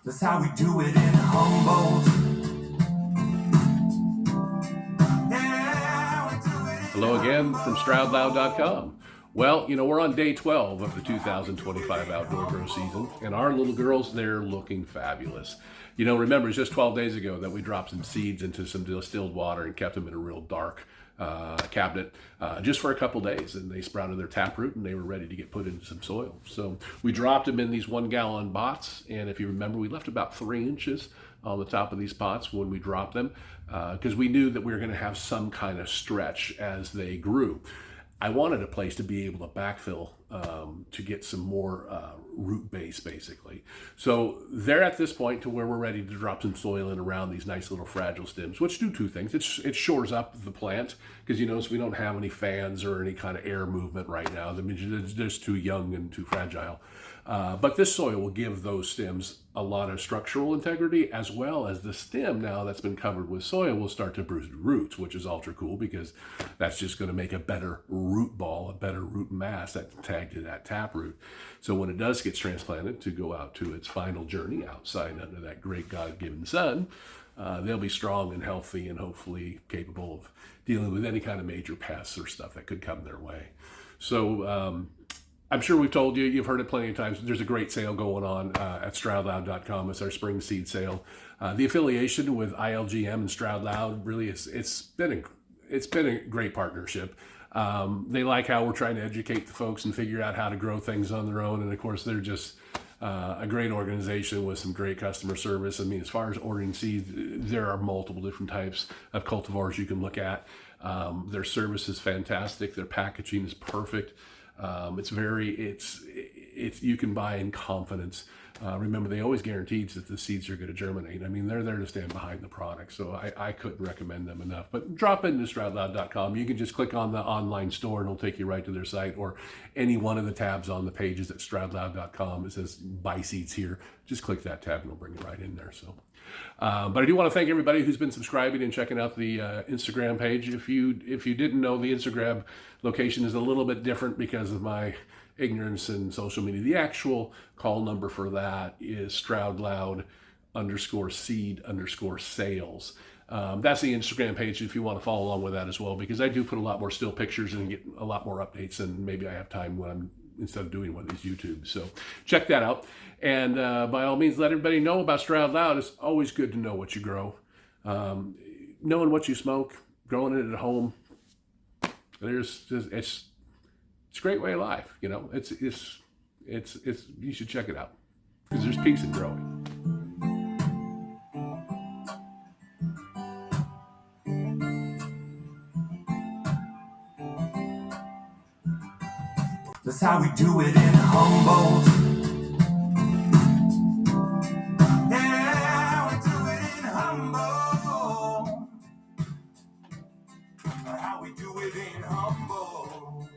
That's how we do it in Humboldt. Yeah, we do it in Hello again from StroudLoud.com. Well, we're on day 12 of the 2025 outdoor grow season, and our little girls, they're looking fabulous. Remember, it's just 12 days ago that we dropped some seeds into some distilled water and kept them in a real dark cabinet just for a couple days, and they sprouted their taproot and they were ready to get put into some soil. So we dropped them in these 1 gallon pots, and if you remember, we left about 3 inches on the top of these pots when we dropped them because we knew that we were going to have some kind of stretch as they grew. I wanted a place to be able to backfill to get some more root base, basically. So they're at this point to where we're ready to drop some soil in around these nice little fragile stems, which do 2 things. It shores up the plant because you notice we don't have any fans or any kind of air movement right now. They're just too young and too fragile. But this soil will give those stems a lot of structural integrity, as well as the stem, now that's been covered with soil, will start to bruise roots, which is ultra cool because that's just going to make a better root ball, a better root mass that's tagged to that taproot. So when it does get transplanted to go out to its final journey outside under that great God-given sun, they'll be strong and healthy and hopefully capable of dealing with any kind of major pests or stuff that could come their way. So I'm sure we've told you, you've heard it plenty of times, there's a great sale going on at StroudLoud.com. It's our spring seed sale. The affiliation with ILGM and StroudLoud, really, it's been a great partnership. They like how we're trying to educate the folks and figure out how to grow things on their own. And of course, they're just a great organization with some great customer service. I mean, as far as ordering seeds, there are multiple different types of cultivars you can look at. Their service is fantastic. Their packaging is perfect. It's you can buy in confidence. Remember, they always guaranteed that the seeds are going to germinate. I mean, they're there to stand behind the product, so I couldn't recommend them enough. But drop into StroudLoud.com. You can just click on the online store and it'll take you right to their site, or any one of the tabs on the pages at StroudLoud.com. It says buy seeds here. Just click that tab and it'll bring you right in there. So, but I do want to thank everybody who's been subscribing and checking out the Instagram page. If you didn't know, the Instagram location is a little bit different because of my ignorance in social media. The actual call number for that is StroudLoud_seed_sales. That's the Instagram page if you want to follow along with that as well, because I do put a lot more still pictures and get a lot more updates, and maybe I have time when I'm instead of doing one of these YouTubes. So check that out. And by all means, let everybody know about StroudLoud. It's always good to know what you grow. Knowing what you smoke, growing it at home, it's a great way of life. It's you should check it out because there's peace in growing. That's how we do it in Humboldt. Yeah, we do it in Humboldt. How we do it in Humboldt.